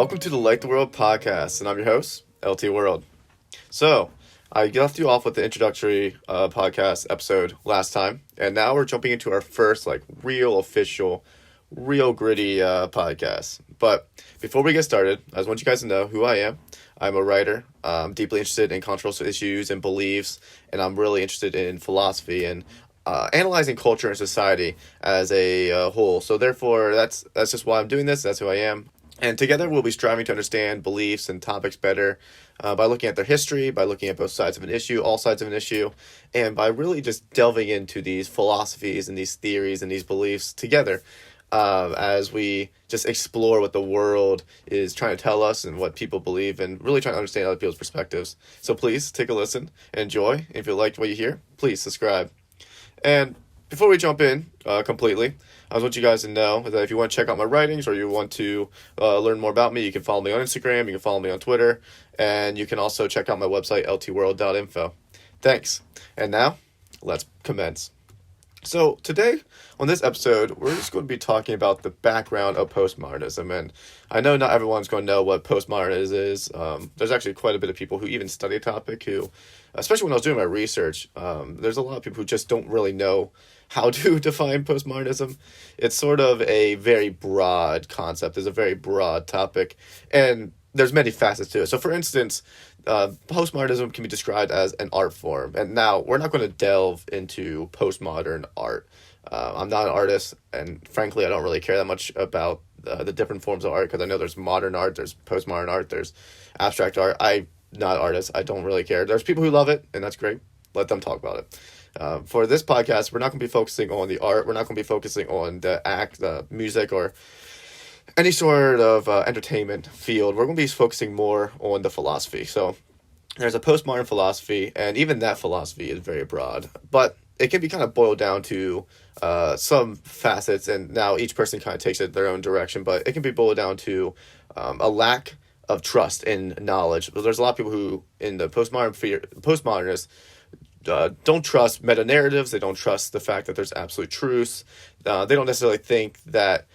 Welcome to the Light the World podcast, and I'm your host, LT World. So, I left you off with the introductory podcast episode last time, and now we're jumping into our first, real official, real gritty podcast. But before we get started, I just want you guys to know who I am. I'm a writer. I'm deeply interested in controversial issues and beliefs, and I'm really interested in philosophy and analyzing culture and society as a whole. So therefore, that's just why I'm doing this. That's who I am. And together we'll be striving to understand beliefs and topics better by looking at their history, by looking at both sides of an issue, all sides of an issue, and by really just delving into these philosophies and these theories and these beliefs together as we just explore what the world is trying to tell us and what people believe and really trying to understand other people's perspectives. So please take a listen and enjoy. If you liked what you hear, please subscribe. And before we jump in completely, I just want you guys to know that if you want to check out my writings or you want to learn more about me, you can follow me on Instagram, you can follow me on Twitter, and you can also check out my website, ltworld.info. Thanks. And now, let's commence. So today, on this episode, we're just going to be talking about the background of postmodernism. And I know not everyone's going to know what postmodernism is. There's actually quite a bit of people who even study the topic who, especially when I was doing my research, there's a lot of people who just don't really know how to define postmodernism. It's sort of a very broad concept. It's a very broad topic, and there's many facets to it. So, for instance, postmodernism can be described as an art form. And now, we're not going to delve into postmodern art. I'm not an artist, and frankly, I don't really care that much about the different forms of art, because I know there's modern art, there's postmodern art, there's abstract art. I'm not an artist. I don't really care. There's people who love it, and that's great. Let them talk about it. For this podcast, we're not going to be focusing on the art. We're not going to be focusing on the music, or any sort of entertainment field. We're going to be focusing more on the philosophy. So there's a postmodern philosophy, and even that philosophy is very broad. But it can be kind of boiled down to some facets, and now each person kind of takes it their own direction. But it can be boiled down to a lack of trust in knowledge. There's a lot of people who, in the postmodernists, don't trust meta-narratives. They don't trust the fact that there's absolute truth. They don't necessarily think that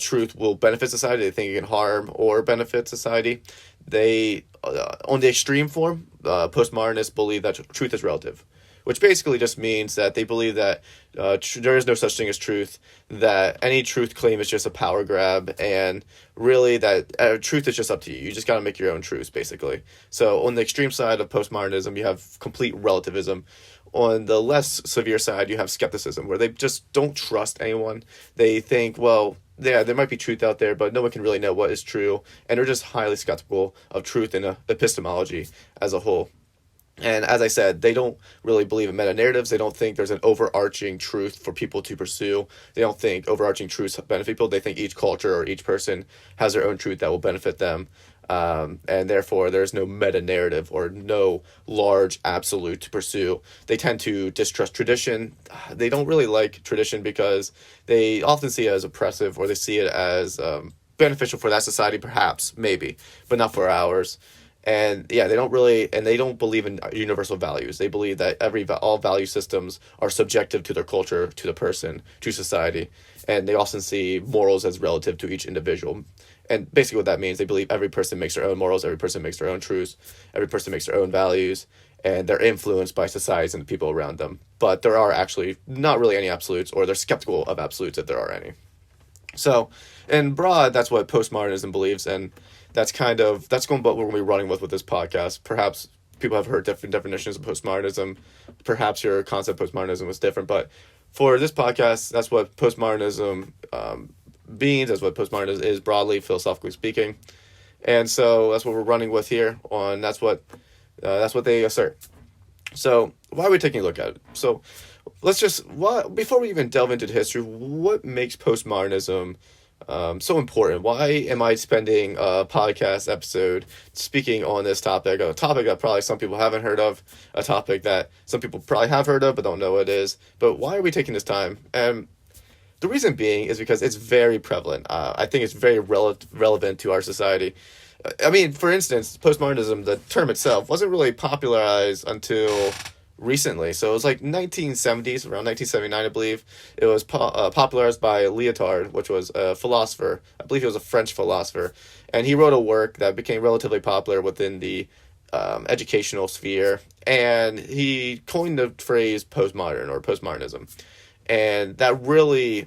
truth will benefit society. They think it can harm or benefit society. They, on the extreme form, postmodernists believe that truth is relative, which basically just means that they believe that there is no such thing as truth, that any truth claim is just a power grab, and really that truth is just up to you. You just got to make your own truths, basically. So on the extreme side of postmodernism, you have complete relativism. On the less severe side, you have skepticism, where they just don't trust anyone. They think, well, yeah, there might be truth out there, but no one can really know what is true, and they're just highly skeptical of truth and epistemology as a whole. And as I said, they don't really believe in meta-narratives. They don't think there's an overarching truth for people to pursue. They don't think overarching truths benefit people. They think each culture or each person has their own truth that will benefit them. And therefore, there's no meta-narrative or no large absolute to pursue. They tend to distrust tradition. They don't really like tradition because they often see it as oppressive, or they see it as beneficial for that society, perhaps, maybe, but not for ours. And yeah, they don't believe in universal values. They believe that all value systems are subjective to their culture, to the person, to society. And they often see morals as relative to each individual. And basically what that means, they believe every person makes their own morals, every person makes their own truths, every person makes their own values, and they're influenced by societies and the people around them. But there are actually not really any absolutes, or they're skeptical of absolutes if there are any. So, in broad, that's what postmodernism believes, and that's what we're going to be running with this podcast. Perhaps people have heard different definitions of postmodernism. Perhaps your concept of postmodernism was different, but for this podcast, that's what postmodernism means. That's what postmodernism is broadly, philosophically speaking, and so that's what we're running with here. That's what they assert. So why are we taking a look at it? So before we even delve into the history, what makes postmodernism so important? Why am I spending a podcast episode speaking on this topic, a topic that probably some people haven't heard of, a topic that some people probably have heard of but don't know what it is? But why are we taking this time? And the reason being is because it's very prevalent. I think it's very relevant to our society. I mean, for instance, postmodernism, the term itself, wasn't really popularized until recently. So it was like 1970s, around 1979, I believe. It was popularized by Lyotard, which was a philosopher. I believe he was a French philosopher. And he wrote a work that became relatively popular within the educational sphere. And he coined the phrase postmodern or postmodernism. And that really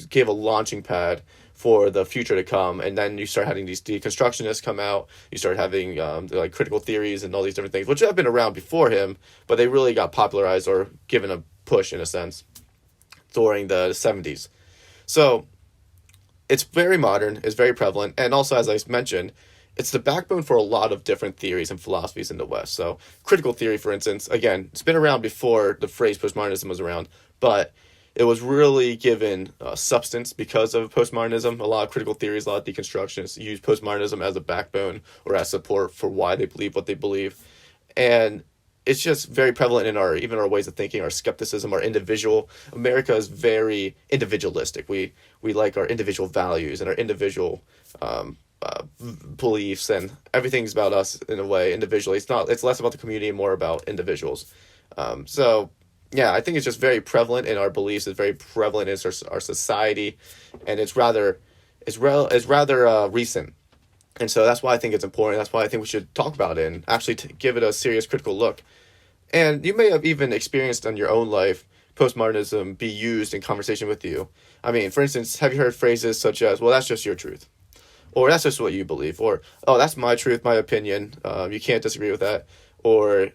gave a launching pad for the future to come. And then you start having these deconstructionists come out. You start having like critical theories and all these different things, which have been around before him, but they really got popularized or given a push in a sense during the 70s. So it's very modern, it's very prevalent, and also, as I mentioned, it's the backbone for a lot of different theories and philosophies in the West. So critical theory, for instance, again, it's been around before the phrase postmodernism was around, but it was really given substance because of postmodernism. A lot of critical theories, a lot of deconstructionists use postmodernism as a backbone or as support for why they believe what they believe. And it's just very prevalent in even our ways of thinking, our skepticism, our individual. America is very individualistic. We like our individual values and our individual beliefs, and everything's about us in a way individually. It's less about the community and more about individuals. So yeah, I think it's just very prevalent in our beliefs. It's very prevalent in our society, and it's rather recent. And so that's why I think it's important. That's why I think we should talk about it and actually give it a serious critical look. And you may have even experienced in your own life postmodernism be used in conversation with you. I mean, for instance, have you heard phrases such as, well, that's just your truth, or that's just what you believe, or, oh, that's my truth, my opinion, you can't disagree with that, or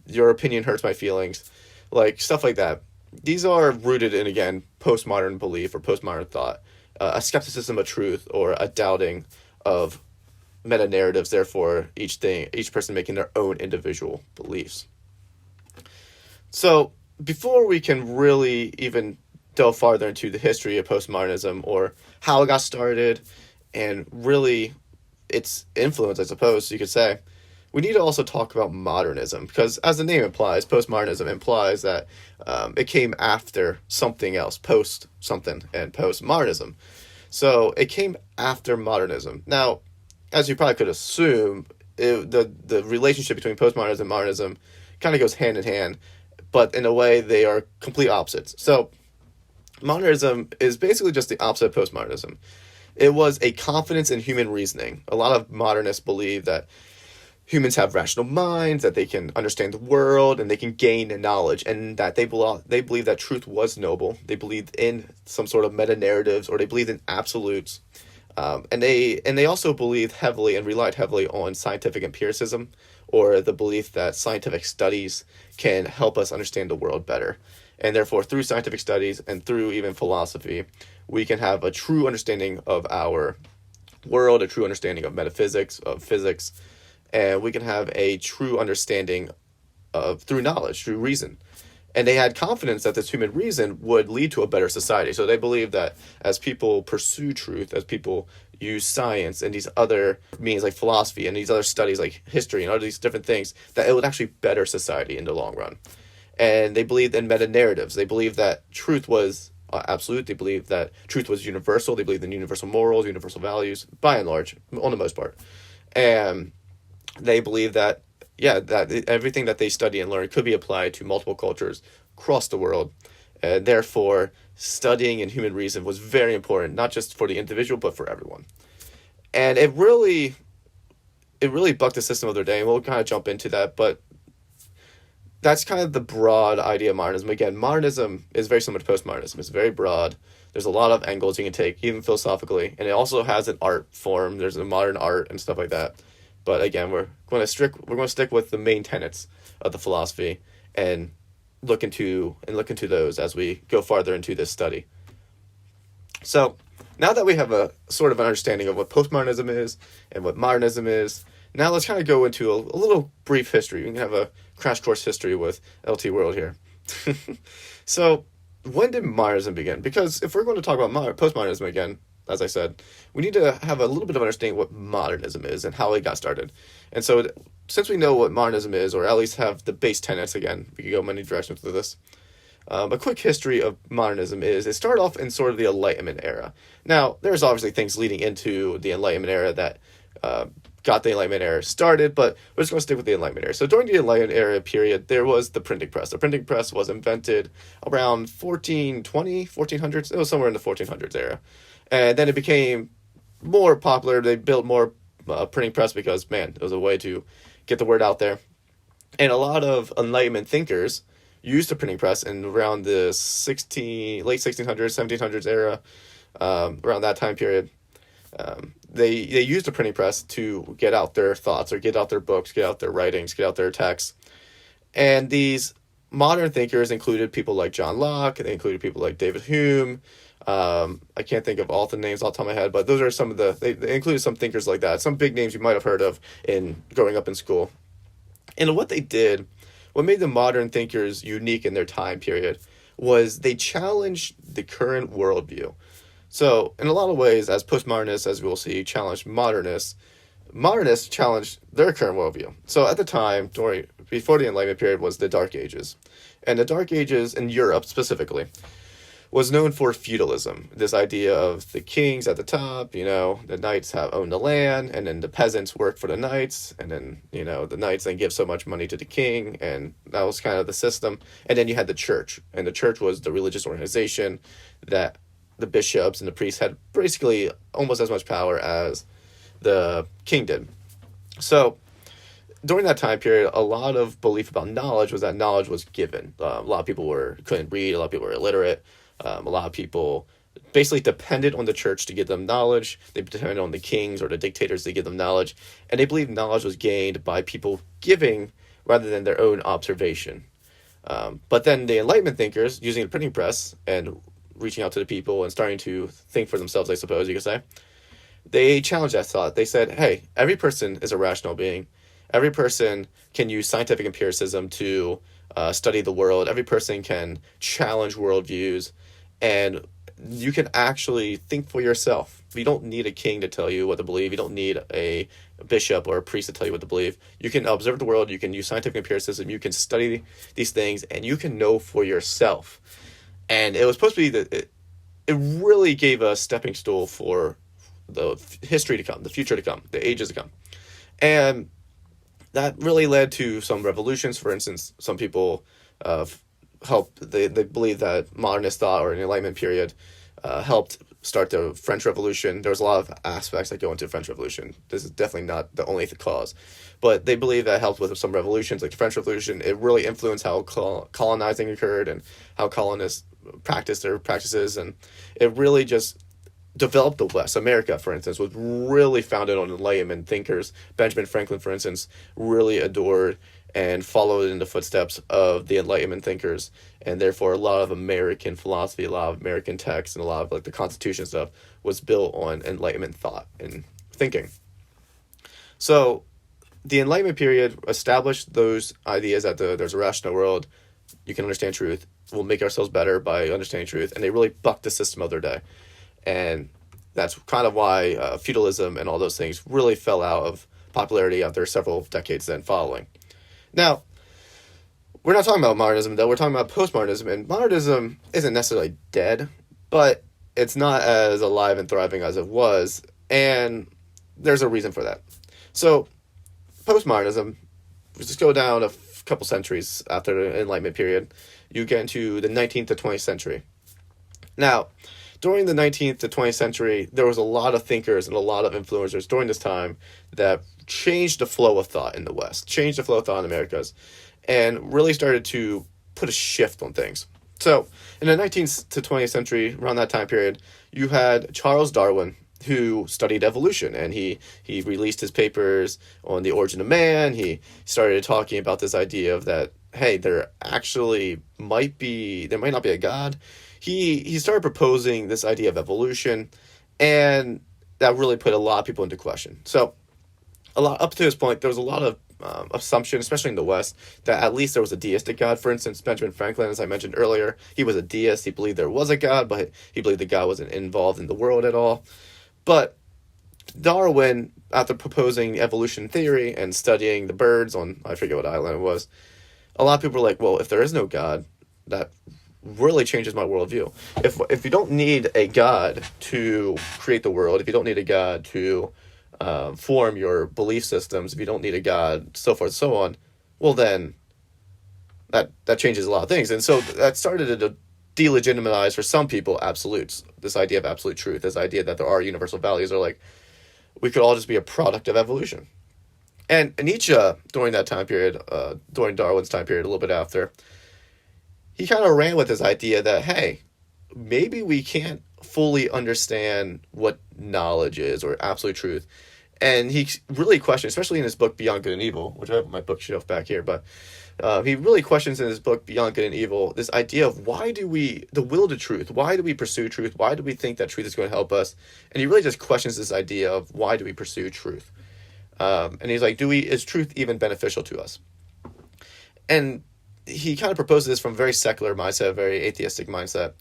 your opinion hurts my feelings, like stuff like that. These are rooted in, again, postmodern belief or postmodern thought, a skepticism of truth or a doubting of meta narratives, therefore each person making their own individual beliefs. So before we can really even delve farther into the history of postmodernism or how it got started and really its influence, I suppose you could say, we need to also talk about modernism, because as the name implies, postmodernism implies that it came after something else, post something, and postmodernism. So it came after modernism. Now, as you probably could assume, the relationship between postmodernism and modernism kind of goes hand in hand, but in a way they are complete opposites. So modernism is basically just the opposite of postmodernism. It was a confidence in human reasoning. A lot of modernists believe that humans have rational minds, that they can understand the world, and they can gain knowledge, and that they believe that truth was noble. They believed in some sort of meta-narratives, or they believed in absolutes. And they also believed heavily and relied heavily on scientific empiricism, or the belief that scientific studies can help us understand the world better. And therefore, through scientific studies and through even philosophy, we can have a true understanding of our world, a true understanding of metaphysics, of physics, and we can have a true understanding of through knowledge, through reason. And they had confidence that this human reason would lead to a better society. So they believed that as people pursue truth, as people use science and these other means like philosophy and these other studies like history and all these different things, that it would actually better society in the long run. And they believed in meta-narratives. They believed that truth was absolute. They believed that truth was universal. They believed in universal morals, universal values, by and large, on the most part. And they believed that, that everything that they study and learn could be applied to multiple cultures across the world. And therefore, studying in human reason was very important, not just for the individual, but for everyone. And it really bucked the system of their day, and we'll kind of jump into that, but that's kind of the broad idea of modernism. Again, modernism is very similar to postmodernism. It's very broad. There's a lot of angles you can take, even philosophically, and it also has an art form. There's a modern art and stuff like that. But again, we're going to stick with the main tenets of the philosophy and look into those as we go farther into this study. So now that we have a sort of an understanding of what postmodernism is and what modernism is, now let's kind of go into a little brief history. We can have a crash course history with LT World here. So when did modernism begin? Because if we're going to talk about postmodernism again, as I said, we need to have a little bit of understanding what modernism is and how it got started. And so since we know what modernism is, or at least have the base tenets, again, we could go many directions with this. A quick history of modernism is it started off in sort of the Enlightenment era. Now, there's obviously things leading into the Enlightenment era that got the Enlightenment era started, but we're just going to stick with the Enlightenment era. So during the Enlightenment era period, there was the printing press. The printing press was invented around 1420, 1400s. It was somewhere in the 1400s era. And then it became more popular. They built more printing press because, man, it was a way to get the word out there. And a lot of Enlightenment thinkers used the printing press in around the late 1600s, 1700s era, around that time period. They used the printing press to get out their thoughts or get out their books, get out their writings, get out their texts. And these modern thinkers included people like John Locke. They included people like David Hume. I can't think of all the names off the top of my head, but those are some of they included some thinkers like that. Some big names you might have heard of in growing up in school. And what they did, what made the modern thinkers unique in their time period, was they challenged the current worldview. So, in a lot of ways, as postmodernists, as we'll see, challenged modernists, modernists challenged their current worldview. So, at the time, before the Enlightenment period, was the Dark Ages. And the Dark Ages, in Europe specifically, was known for feudalism. This idea of the kings at the top, the knights own the land, and then the peasants work for the knights, and then, the knights then give so much money to the king, and that was kind of the system. And then you had the church, and the church was the religious organization that the bishops and the priests had basically almost as much power as the king did. So during that time period, a lot of belief about knowledge was that knowledge was given. A lot of people couldn't read, a lot of people were illiterate. A lot of people basically depended on the church to give them knowledge. They depended on the kings or the dictators to give them knowledge. And they believed knowledge was gained by people giving rather than their own observation. But then the Enlightenment thinkers, using the printing press and reaching out to the people and starting to think for themselves, I suppose you could say, they challenged that thought. They said, hey, every person is a rational being. Every person can use scientific empiricism to study the world. Every person can challenge worldviews. And you can actually think for yourself. You don't need a king to tell you what to believe. You don't need a bishop or a priest to tell you what to believe. You can observe the world. You can use scientific empiricism. You can study these things, and you can know for yourself. And it was supposed to be it really gave a stepping stool for the history to come, the future to come, the ages to come. And that really led to some revolutions. For instance, some people they believe that modernist thought or an Enlightenment period helped start the French Revolution. There was a lot of aspects that go into the French Revolution. This is definitely not the only cause. But they believe that helped with some revolutions, like the French Revolution. It really influenced how colonizing occurred and how colonists practiced their practices. And it really just developed the West. America, for instance, was really founded on Enlightenment thinkers. Benjamin Franklin, for instance, really adored and followed in the footsteps of the Enlightenment thinkers, and therefore a lot of American philosophy, a lot of American texts, and a lot of like the Constitution stuff was built on Enlightenment thought and thinking. So the Enlightenment period established those ideas that there's a rational world, you can understand truth, we'll make ourselves better by understanding truth, and they really bucked the system of their day. And that's kind of why feudalism and all those things really fell out of popularity after several decades then following. Now, we're not talking about modernism, though. We're talking about postmodernism, and modernism isn't necessarily dead, but it's not as alive and thriving as it was, and there's a reason for that. So, postmodernism, just go down a couple centuries after the Enlightenment period, you get into the 19th to 20th century. Now, during the 19th to 20th century, there was a lot of thinkers and a lot of influencers during this time that changed the flow of thought in the West, changed the flow of thought in the Americas, and really started to put a shift on things. So, in the 19th to 20th century, around that time period, you had Charles Darwin, who studied evolution, and he released his papers on the origin of man. He started talking about this idea of that, hey, there might not be a God. He started proposing this idea of evolution, and that really put a lot of people into question. So, up to this point, there was a lot of assumption, especially in the West, that at least there was a deistic God. For instance, Benjamin Franklin, as I mentioned earlier, he was a deist. He believed there was a God, but he believed the God wasn't involved in the world at all. But Darwin, after proposing evolution theory and studying the birds on, I forget what island it was, a lot of people were like, well, if there is no God, that really changes my worldview. If you don't need a God to create the world, if you don't need a God to form your belief systems, if you don't need a God, so forth and so on, well then that changes a lot of things. And so that started to delegitimize for some people absolutes, this idea of absolute truth, this idea that there are universal values, or like we could all just be a product of evolution. And Nietzsche, during that time period, during Darwin's time period, a little bit after, he kind of ran with this idea that, hey, maybe we can't fully understand what knowledge is or absolute truth. And he really questioned, especially in his book Beyond Good and Evil, which I have on my bookshelf back here, but he really questions in his book Beyond Good and Evil this idea of the will to truth, why do we pursue truth, why do we think that truth is going to help us? And he really just questions this idea of why do we pursue truth? And he's like, is truth even beneficial to us? And he kind of proposes this from a very secular mindset, a very atheistic mindset.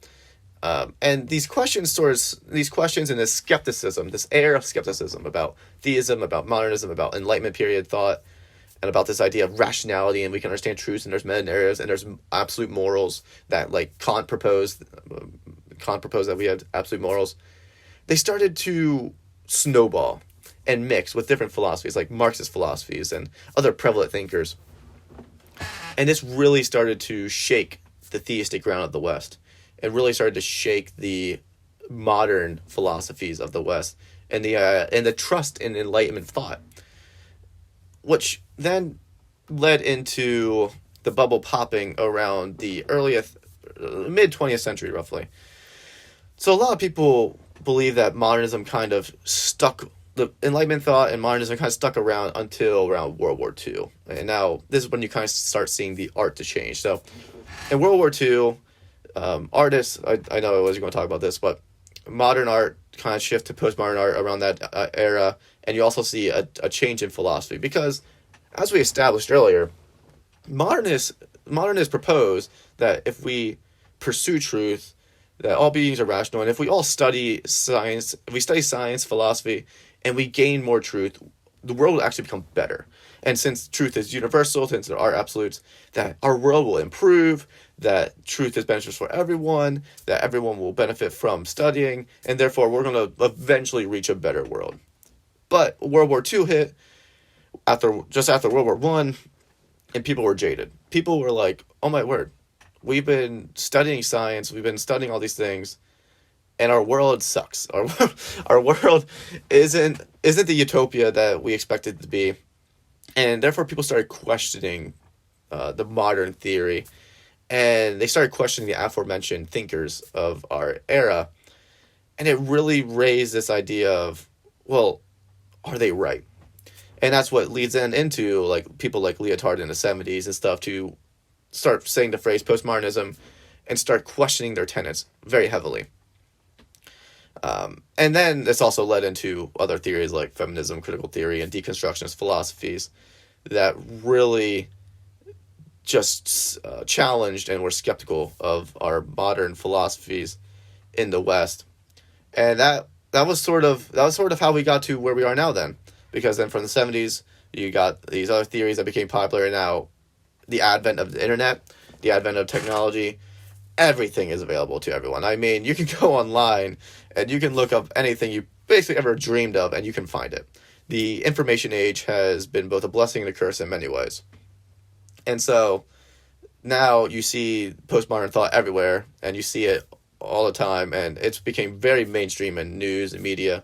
And these questions and this skepticism, this air of skepticism about theism, about modernism, about Enlightenment period thought, and about this idea of rationality, and we can understand truths, and there's meta narratives, and there's absolute morals that, like, Kant proposed that we have absolute morals. They started to snowball and mix with different philosophies, like Marxist philosophies and other prevalent thinkers. And this really started to shake the theistic ground of the West. It really started to shake the modern philosophies of the West and the trust in Enlightenment thought, which then led into the bubble popping around the mid-20th century, roughly. So a lot of people believe that modernism kind of the Enlightenment thought and modernism kind of stuck around until around World War II. And now this is when you kind of start seeing the art to change. So in World War II, artists, I know I wasn't going to talk about this, but modern art kind of shift to postmodern art around that era. And you also see a change in philosophy because, as we established earlier, modernists propose that if we pursue truth, that all beings are rational, and if we all study science, philosophy, and we gain more truth, the world will actually become better. And since truth is universal, since there are absolutes, that our world will improve, that truth is beneficial for everyone, that everyone will benefit from studying, and therefore we're going to eventually reach a better world. But World War II hit just after World War One, and people were jaded. People were like, oh my word, we've been studying science, we've been studying all these things, and our world sucks. Our world isn't the utopia that we expected it to be. And therefore people started questioning the modern theory, and they started questioning the aforementioned thinkers of our era. And it really raised this idea of, well, are they right? And that's what leads into like people like Lyotard in the 70s and stuff to start saying the phrase postmodernism and start questioning their tenets very heavily. And then this also led into other theories like feminism, critical theory, and deconstructionist philosophies that really just challenged and were skeptical of our modern philosophies in the West. And that was sort of how we got to where we are now then. Because then from the 70s, you got these other theories that became popular, and now the advent of the internet, the advent of technology, everything is available to everyone. I mean, you can go online and you can look up anything you basically ever dreamed of and you can find it. The information age has been both a blessing and a curse in many ways. And so now you see postmodern thought everywhere, and you see it all the time, and it's became very mainstream in news and media.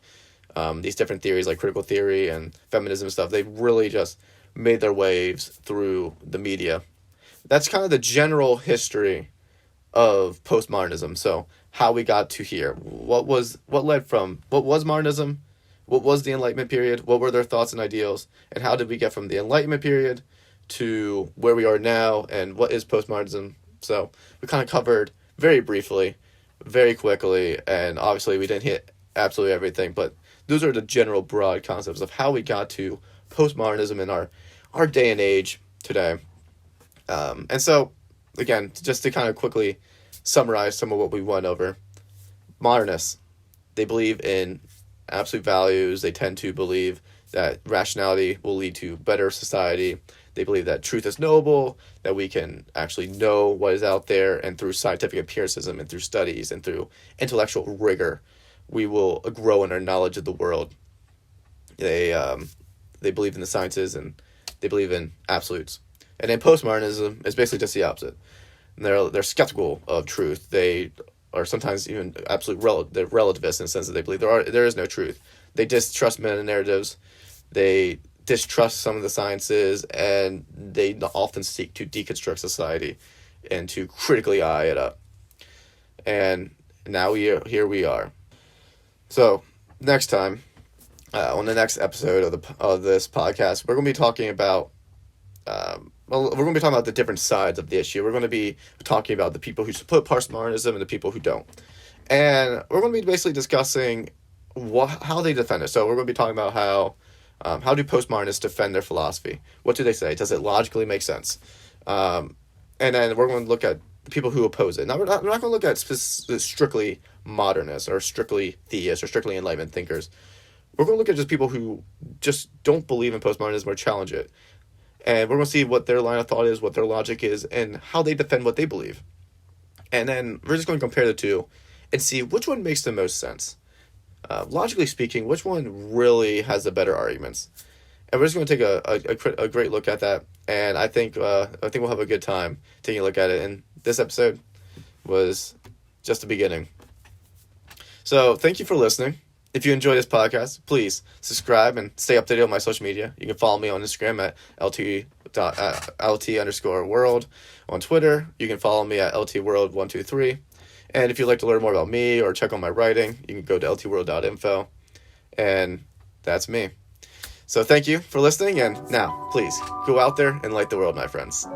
These different theories like critical theory and feminism stuff, they've really just made their waves through the media. That's kind of the general history of postmodernism. So how we got to here, what was modernism, what was the Enlightenment period, what were their thoughts and ideals, and how did we get from the Enlightenment period to where we are now, and what is postmodernism. So we kind of covered very briefly, very quickly, and obviously we didn't hit absolutely everything, but those are the general broad concepts of how we got to postmodernism in our day and age today. And so, again, just to kind of quickly summarize some of what we went over. Modernists, they believe in absolute values. They tend to believe that rationality will lead to better society. They believe that truth is knowable, that we can actually know what is out there, and through scientific empiricism and through studies and through intellectual rigor, we will grow in our knowledge of the world. They believe in the sciences, and they believe in absolutes. And then postmodernism is basically just the opposite. And they're skeptical of truth. They are sometimes even they're relativists in the sense that they believe there is no truth. They distrust meta narratives. They distrust some of the sciences, and they often seek to deconstruct society and to critically eye it up. And now here we are. So next time, on the next episode of this podcast, we're going to be talking about we're going to be talking about the different sides of the issue. We're going to be talking about the people who support postmodernism and the people who don't, and we're going to be basically discussing how they defend it. So we're going to be talking about how do postmodernists defend their philosophy? What do they say? Does it logically make sense? And then we're going to look at the people who oppose it. Now, we're not going to look at strictly modernists or strictly theists or strictly Enlightenment thinkers. We're going to look at just people who just don't believe in postmodernism or challenge it. And we're going to see what their line of thought is, what their logic is, and how they defend what they believe. And then we're just going to compare the two and see which one makes the most sense. Logically speaking, which one really has the better arguments? And we're just going to take a great look at that. And I think we'll have a good time taking a look at it. And this episode was just the beginning. So thank you for listening. If you enjoy this podcast, please subscribe and stay updated on my social media. You can follow me on Instagram at lt_world. On Twitter, you can follow me at ltworld123. And if you'd like to learn more about me or check on my writing, you can go to ltworld.info. And that's me. So thank you for listening. And now, please, go out there and light the world, my friends.